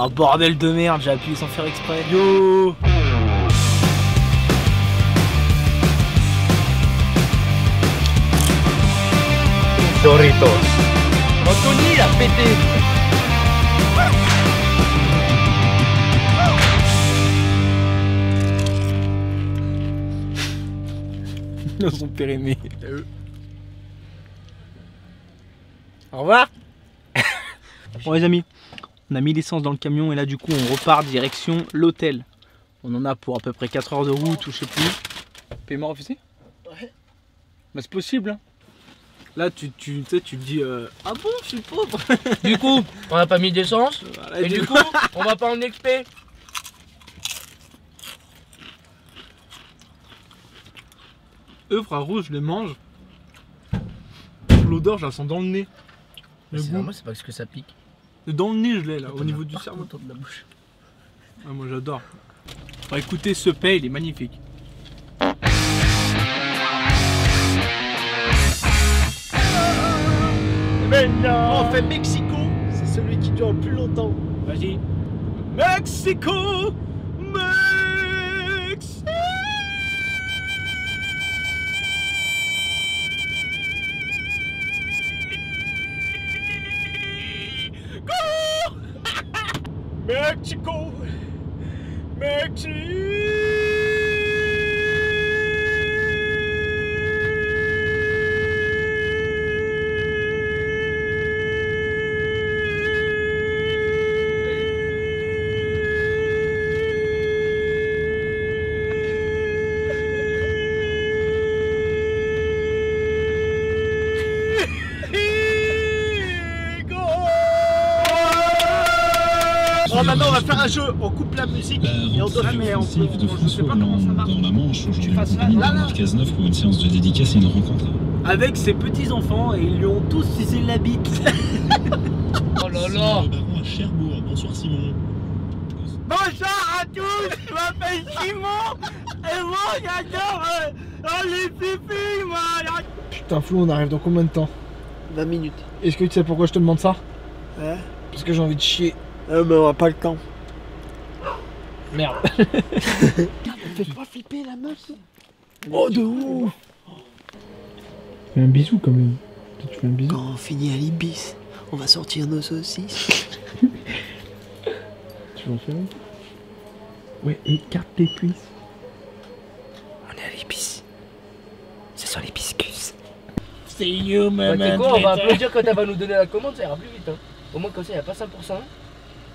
Oh bordel de merde, j'ai appuyé sans faire exprès. Yo! Doritos. Anthony, il a pété. Ils sont périmés. Au revoir. Bon les amis, on a mis l'essence dans le camion et là du coup on repart direction l'hôtel. On en a pour à peu près 4 heures de route ou je sais plus. Paiement refusé? Ouais. Bah c'est possible hein. Là tu te dis ah bon je suis pauvre. Du coup, on n'a pas mis d'essence. Voilà, et du coup, on va pas en expé. Eux frérot je les mange. L'odeur je la sens dans le nez. Le C'est goût. moi, c'est parce que ça pique. Dans le nez je l'ai là, au niveau du cerveau. Autour de la bouche. Ouais, moi j'adore. Bon, écoutez ce pain, il est magnifique. Maintenant, on fait Mexico, c'est celui qui dure le plus longtemps. Vas-y. Mexico, Mexico. Mexico, Mexico. Alors maintenant on va faire un jeu, on coupe la musique et on doit de François Hollande dans la Manche aujourd'hui en fasses compagnie de là. Bernard Cazeneuve pour une séance de dédicace et une rencontre. Avec ses petits enfants et ils lui ont tous sucé la bite. Oh là là. Simon Le Baron à Cherbourg. Bonsoir Simon. Bonjour à tous, je m'appelle Simon et moi j'adore les pipis moi. Putain Flo, on arrive dans combien de temps? 20 minutes. Est-ce que tu sais pourquoi je te demande ça? Ouais. Parce que j'ai envie de chier. Mais on a pas le temps. Merde. Fais pas flipper la meuf. Oh de ouf. Fais un bisou quand même. Tu fais un bisou. Quand on finit à l'Ibis, on va sortir nos saucisses. Tu vas en faire un? Ouais, écarte tes cuisses. On est à l'Ibis. Ce sont les biscuits. C'est you Ouais, tu sais quoi, on va applaudir quand elle va nous donner la commande, ça ira plus vite. Hein. Au moins comme ça, il n'y a pas 5%.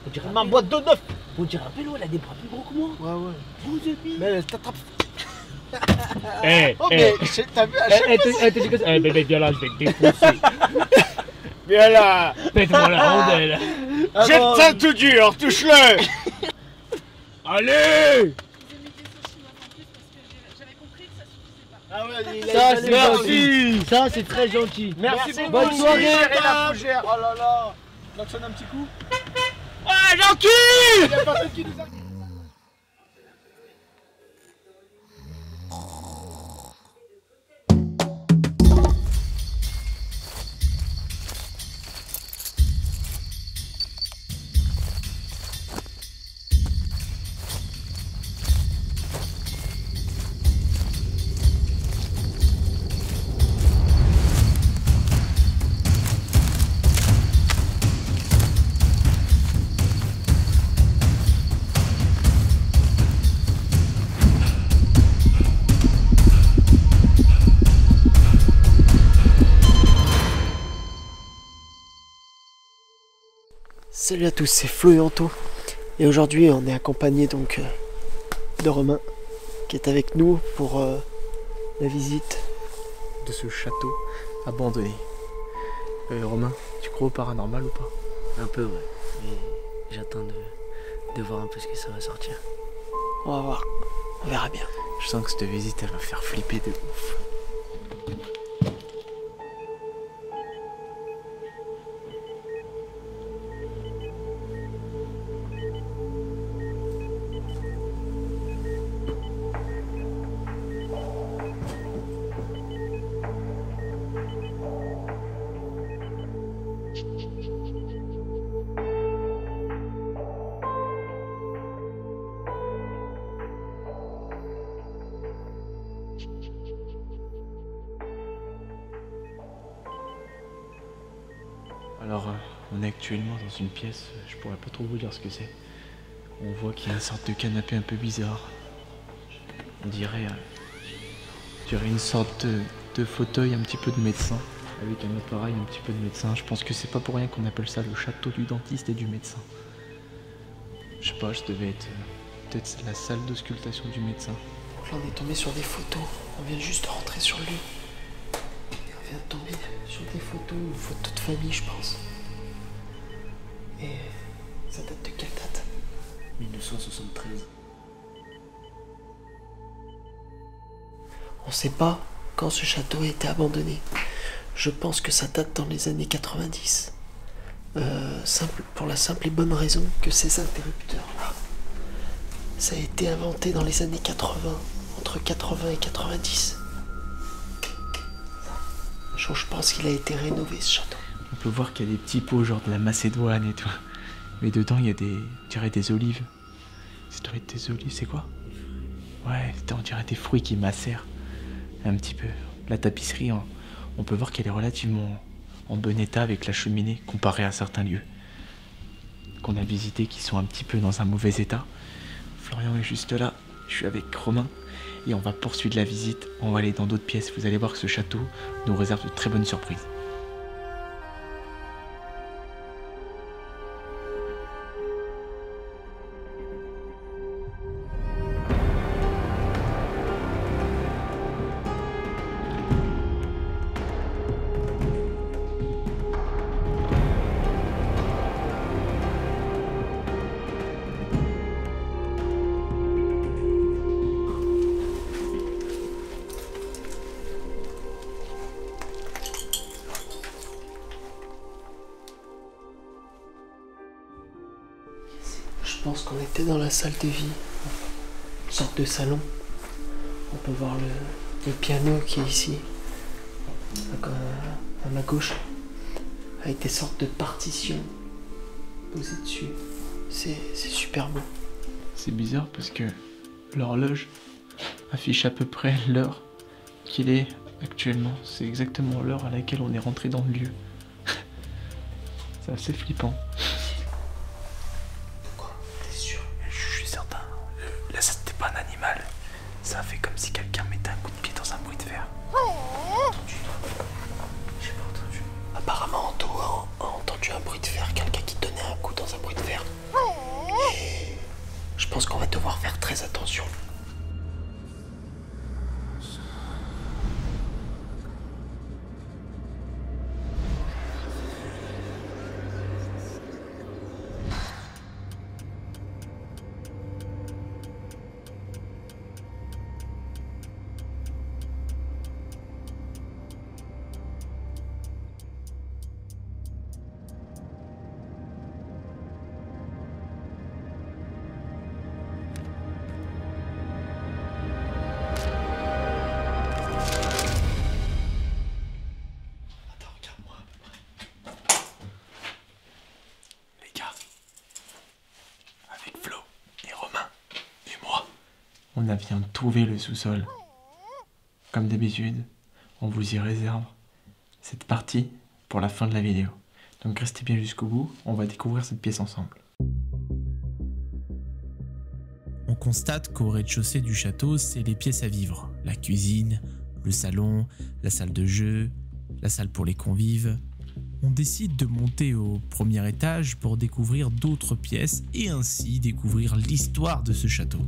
On dirait Ma boîte de neuf. On dirait un vélo, elle a des bras plus gros que moi. Ouais, ouais. Vous êtes Mais elle t'attrape. Eh, Oh mais t'as vu à chaque fois. Elle te dit que ça. Eh bébé, viens là, je vais te défoncer. Viens là. Pète-moi la rondelle. Jette ça tout dur, touche-le. allez. Ah ouais, Ça, c'est merci. gentil. Ça, c'est très gentil. Merci beaucoup. Bonne soirée. Gérer la fougère. Oh là là. Klaxonne un petit coup. Ah gentil. Il y a personne qui nous a... Salut à tous, c'est Flo et Anto. Et aujourd'hui, on est accompagné donc de Romain qui est avec nous pour la visite de ce château abandonné. Romain, tu crois au paranormal ou pas? Un peu, ouais. Mais j'attends de voir un peu ce que ça va sortir. On va voir, on verra bien. Je sens que cette visite, elle va faire flipper de ouf. est actuellement dans une pièce, je pourrais pas trop vous dire ce que c'est. On voit qu'il y a une sorte de canapé un peu bizarre. On dirait une sorte de fauteuil un petit peu de médecin, avec un appareil un petit peu de médecin. Je pense que c'est pas pour rien qu'on appelle ça le château du dentiste et du médecin. Je sais pas, ça devait être peut-être la salle d'auscultation du médecin. Donc là on est tombé sur des photos, on vient juste de rentrer sur lui. Et on vient de tomber sur des photos, une photo de famille je pense. Et ça date de quelle date? 1973. On sait pas quand ce château a été abandonné. Je pense que ça date dans les années 90. Pour la simple et bonne raison que ces interrupteurs-là, ça a été inventé dans les années 80, entre 80 et 90. Je pense qu'il a été rénové ce château. On peut voir qu'il y a des petits pots genre de la Macédoine et tout. Mais dedans il y a on dirait des olives. Ça doit être des olives, c'est quoi? Ouais, on dirait des fruits qui macèrent. Un petit peu. La tapisserie, on peut voir qu'elle est relativement en bon état avec la cheminée comparée à certains lieux qu'on a visités qui sont un petit peu dans un mauvais état. Florian est juste là, je suis avec Romain et on va poursuivre la visite. On va aller dans d'autres pièces. Vous allez voir que ce château nous réserve de très bonnes surprises. Je pense qu'on était dans la salle de vie, une sorte de salon. On peut voir le piano qui est ici, à ma gauche, avec des sortes de partitions posées dessus. C'est super beau. C'est bizarre parce que l'horloge affiche à peu près l'heure qu'il est actuellement. C'est exactement l'heure à laquelle on est rentré dans le lieu. C'est assez flippant. Je suis certain. Là, c'était pas un animal. Ça a fait comme si quelqu'un mettait un coup de pied dans un bruit de verre. J'ai pas entendu. Apparemment, Anto a entendu un bruit de fer, quelqu'un qui donnait un coup dans un bruit de fer. Et je pense qu'on va devoir faire très attention. On a bien trouvé le sous-sol. Comme d'habitude, on vous y réserve cette partie pour la fin de la vidéo. Donc restez bien jusqu'au bout, on va découvrir cette pièce ensemble. On constate qu'au rez-de-chaussée du château, c'est les pièces à vivre. La cuisine, le salon, la salle de jeu, la salle pour les convives. On décide de monter au premier étage pour découvrir d'autres pièces et ainsi découvrir l'histoire de ce château.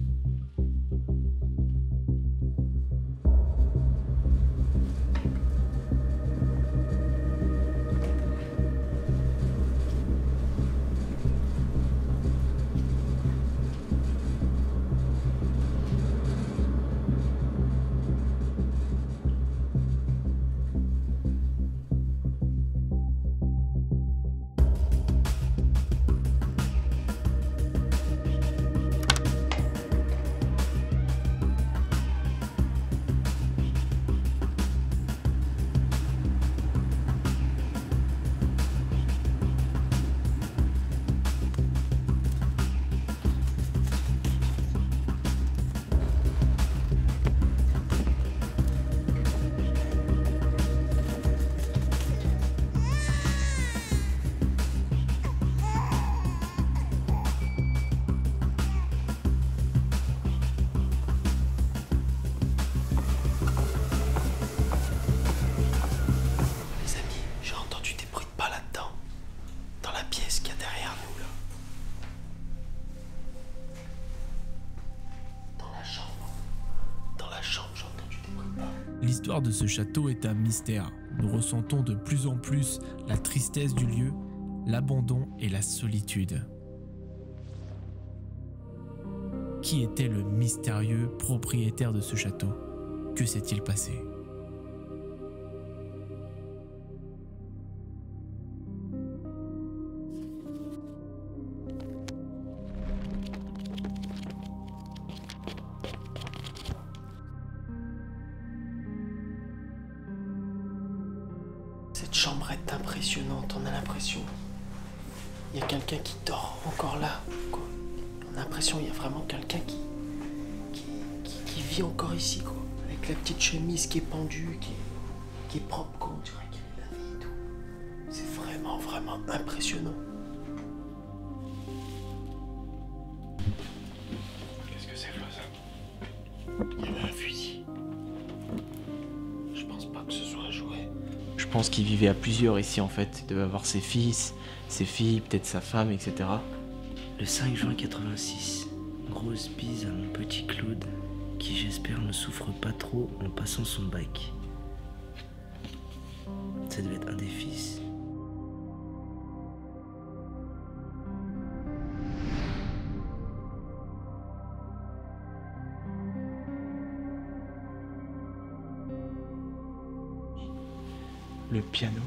L'histoire de ce château est un mystère. Nous ressentons de plus en plus la tristesse du lieu, l'abandon et la solitude. Qui était le mystérieux propriétaire de ce château? Que s'est-il passé? Cette chambre est impressionnante, on a l'impression. Il y a quelqu'un qui dort encore là, quoi. On a l'impression qu'il y a vraiment quelqu'un qui vit encore ici, quoi. Avec la petite chemise qui est pendue, qui est propre, quoi. On dirait qu'elle est lavée et tout. C'est vraiment, vraiment impressionnant. Qu'est-ce que c'est, Flo, ça? Il y avait un fusil. Je pense pas que ce soit un jouet. Je pense qu'il vivait à plusieurs ici en fait. Il devait avoir ses fils, ses filles, peut-être sa femme, etc. Le 5 juin 86, grosse bise à mon petit Claude, qui j'espère ne souffre pas trop en passant son bac. Ça devait être un des fils. Le piano.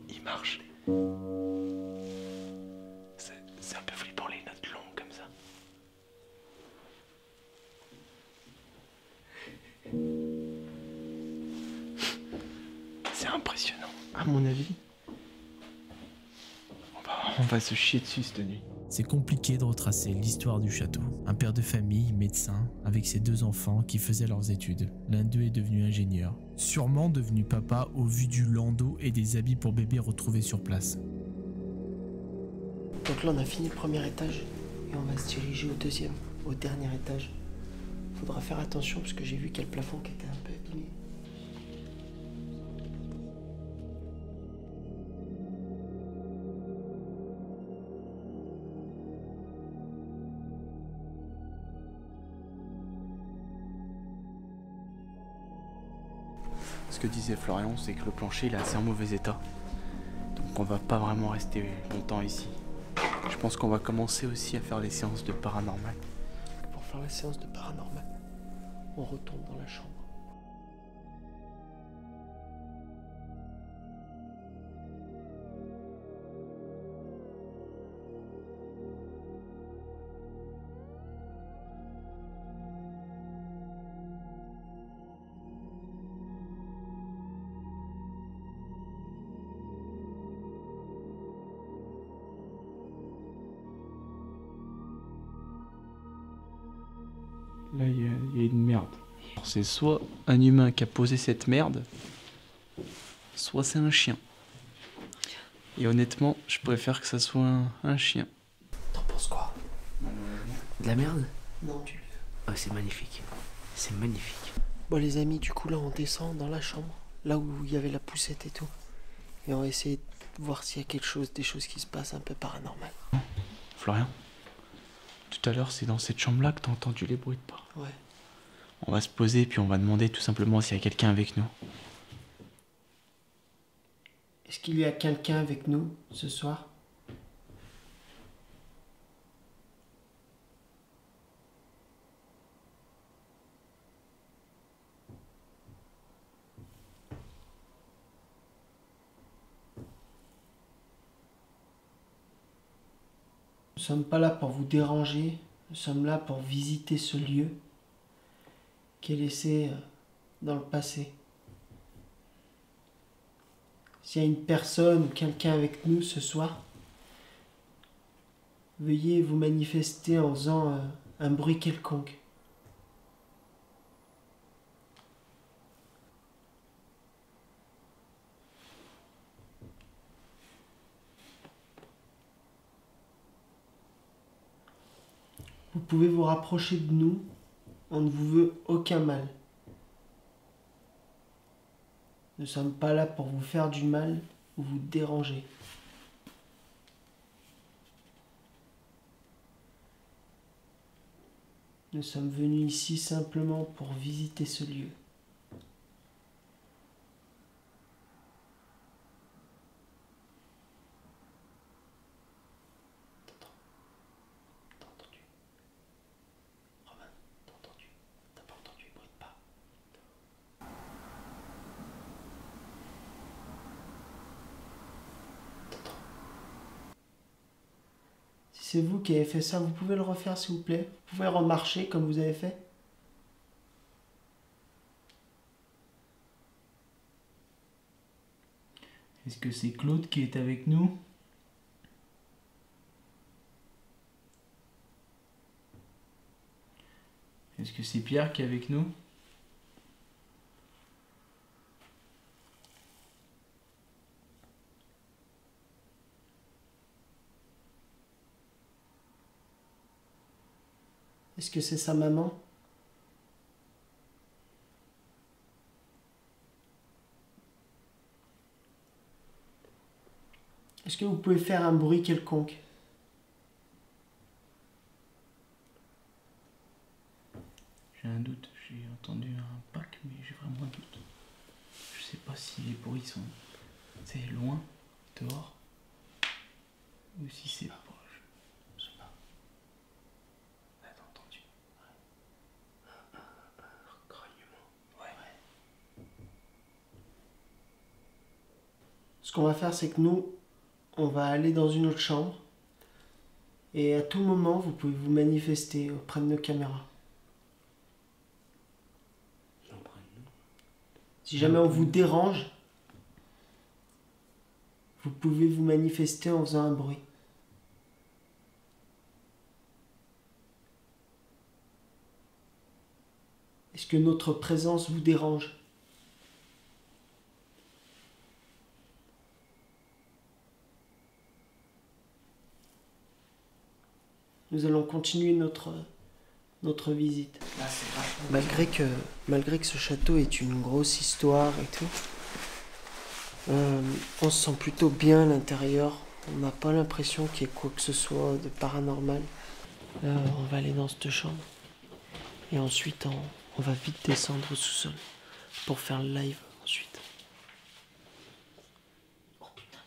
Il marche. C'est un peu flippant les notes longues comme ça. C'est impressionnant. À mon avis, on va se chier dessus cette nuit. C'est compliqué de retracer l'histoire du château. Un père de famille, médecin, avec ses 2 enfants qui faisaient leurs études. L'un d'eux est devenu ingénieur. Sûrement devenu papa au vu du landau et des habits pour bébé retrouvés sur place. Donc là, on a fini le premier étage et on va se diriger au deuxième, au dernier étage. Faudra faire attention parce que j'ai vu qu'il y a le plafond qui était un peu abîmé. Ce que disait Florian, c'est que le plancher il est assez en mauvais état. Donc on va pas vraiment rester longtemps ici. Je pense qu'on va commencer aussi à faire les séances de paranormal. Pour faire la séance de paranormal, on retourne dans la chambre. Là, il y a une merde. C'est soit un humain qui a posé cette merde, soit c'est un chien. Et honnêtement, je préfère que ça soit un chien. T'en penses quoi? De la merde? Non, Oh, c'est magnifique. C'est magnifique. Bon les amis, du coup là on descend dans la chambre, là où il y avait la poussette et tout. Et on va essayer de voir s'il y a quelque chose, des choses qui se passent un peu paranormales. Florian, tout à l'heure, c'est dans cette chambre-là que t'as entendu les bruits de pas. Ouais. On va se poser puis on va demander tout simplement s'il y a quelqu'un avec nous. Est-ce qu'il y a quelqu'un avec nous ce soir? Nous ne sommes pas là pour vous déranger, nous sommes là pour visiter ce lieu qui est laissé dans le passé. S'il y a une personne ou quelqu'un avec nous ce soir, veuillez vous manifester en faisant un bruit quelconque. Vous pouvez vous rapprocher de nous, on ne vous veut aucun mal. Nous ne sommes pas là pour vous faire du mal ou vous déranger. Nous sommes venus ici simplement pour visiter ce lieu. T'as entendu? Romain, t'as entendu? T'as pas entendu? Bruit de pas. Si c'est vous qui avez fait ça, vous pouvez le refaire s'il vous plaît? Vous pouvez remarcher comme vous avez fait? Est-ce que c'est Claude qui est avec nous? Est-ce que c'est Pierre qui est avec nous? Est-ce que c'est sa maman? Est-ce que vous pouvez faire un bruit quelconque? J'ai un doute, j'ai entendu un pack, mais j'ai vraiment un doute. Je sais pas si les bruits sont loin, dehors, ou si c'est proche. Je sais pas. T'as entendu? Un grognement. Ouais. Ce qu'on va faire, c'est que nous, on va aller dans une autre chambre. Et à tout moment, vous pouvez vous manifester auprès de nos caméras. Si jamais on vous dérange, vous pouvez vous manifester en faisant un bruit. Est-ce que notre présence vous dérange? Nous allons continuer notre visite. Malgré que ce château est une grosse histoire et tout, on se sent plutôt bien à l'intérieur. On n'a pas l'impression qu'il y ait quoi que ce soit de paranormal. Là, on va aller dans cette chambre. Et ensuite, on va vite descendre au sous-sol pour faire le live ensuite. Oh putain,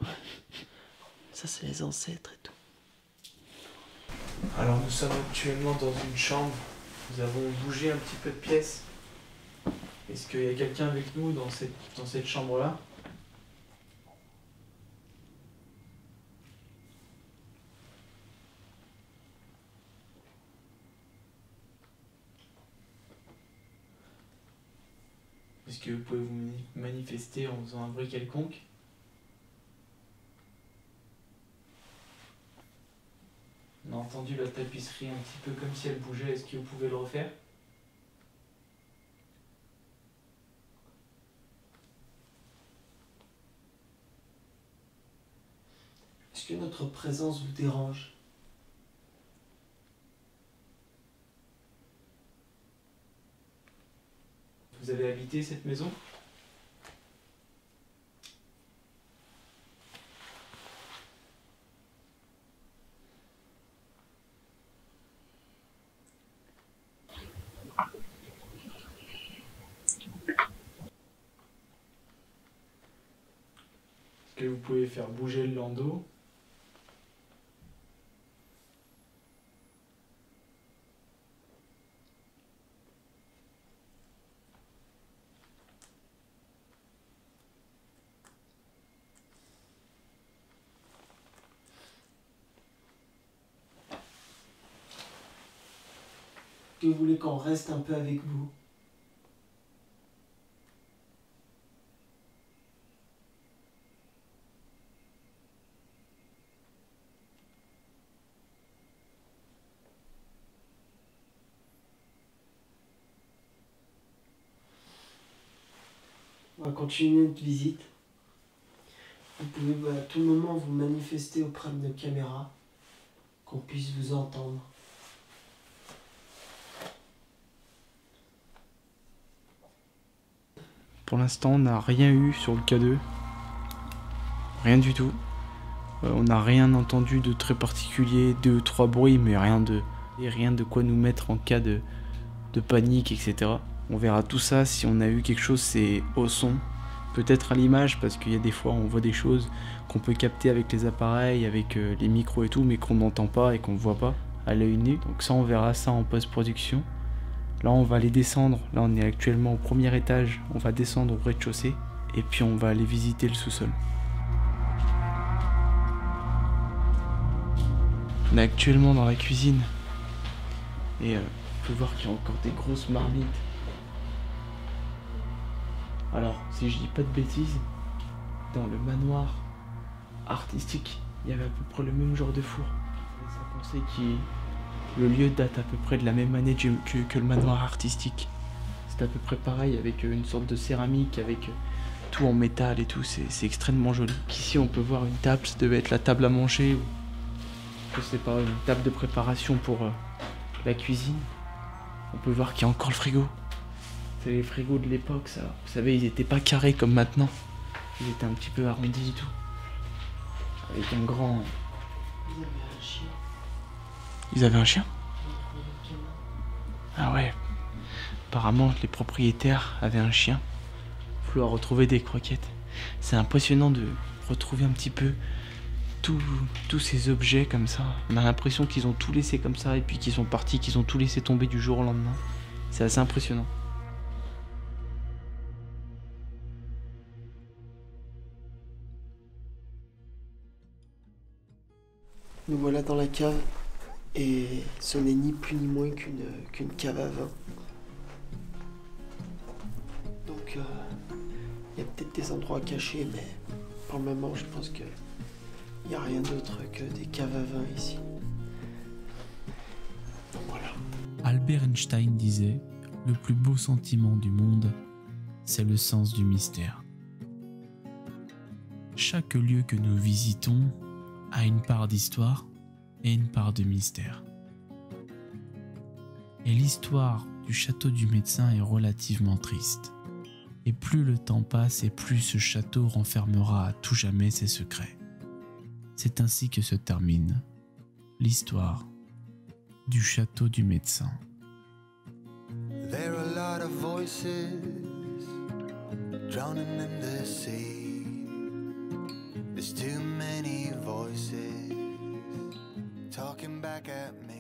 1920. Ouais. Ça, c'est les ancêtres et tout. Alors nous sommes actuellement dans une chambre. Nous avons bougé un petit peu de pièce. Est-ce qu'il y a quelqu'un avec nous dans cette chambre-là? Est-ce que vous pouvez vous manifester en faisant un bruit quelconque? On a entendu la tapisserie un petit peu comme si elle bougeait. Est-ce que vous pouvez le refaire? Est-ce que notre présence vous dérange? Vous avez habité cette maison? Est-ce que vous pouvez faire bouger le landau? Que vous voulez qu'on reste un peu avec vous? On va continuer notre visite. Vous pouvez à tout moment vous manifester auprès de nos caméras, qu'on puisse vous entendre. Pour l'instant, on n'a rien eu sur le K2. Rien du tout. On n'a rien entendu de très particulier, 2-3 bruits, mais rien de et rien de quoi nous mettre en cas de panique, etc. On verra tout ça si on a eu quelque chose, c'est au son, peut-être à l'image, parce qu'il y a des fois on voit des choses qu'on peut capter avec les appareils, avec les micros et tout, mais qu'on n'entend pas et qu'on ne voit pas à l'œil nu. Donc ça, on verra ça en post-production. Là, on va aller descendre. Là, on est actuellement au premier étage. On va descendre au rez-de-chaussée et puis on va aller visiter le sous-sol. On est actuellement dans la cuisine et on peut voir qu'il y a encore des grosses marmites. Alors, si je dis pas de bêtises, dans le manoir artistique, il y avait à peu près le même genre de four. Ça pensait que le lieu date à peu près de la même année que le manoir artistique. C'est à peu près pareil, avec une sorte de céramique, avec tout en métal et tout, c'est extrêmement joli. Ici, on peut voir une table, ça devait être la table à manger, ou je sais pas, une table de préparation pour la cuisine. On peut voir qu'il y a encore le frigo. C'est les frigos de l'époque, ça. Vous savez, ils étaient pas carrés comme maintenant. Ils étaient un petit peu arrondis et tout. Avec un grand... Ils avaient un chien ? Ah ouais. Apparemment, les propriétaires avaient un chien. Il faut retrouver des croquettes. C'est impressionnant de retrouver un petit peu tous ces objets comme ça. On a l'impression qu'ils ont tout laissé comme ça et puis qu'ils sont partis, qu'ils ont tout laissé tomber du jour au lendemain. C'est assez impressionnant. Nous voilà dans la cave et ce n'est ni plus ni moins qu'une cave à vin. Donc il y a peut-être des endroits cachés, mais pour le moment je pense qu'il n'y a rien d'autre que des caves à vin ici. Donc voilà. Albert Einstein disait « Le plus beau sentiment du monde, c'est le sens du mystère ». Chaque lieu que nous visitons a une part d'histoire et une part de mystère. Et l'histoire du château du médecin est relativement triste. Et plus le temps passe et plus ce château renfermera à tout jamais ses secrets. C'est ainsi que se termine l'histoire du château du médecin. There are a lot of voices drowning in the sea. There's too many voices talking back at me.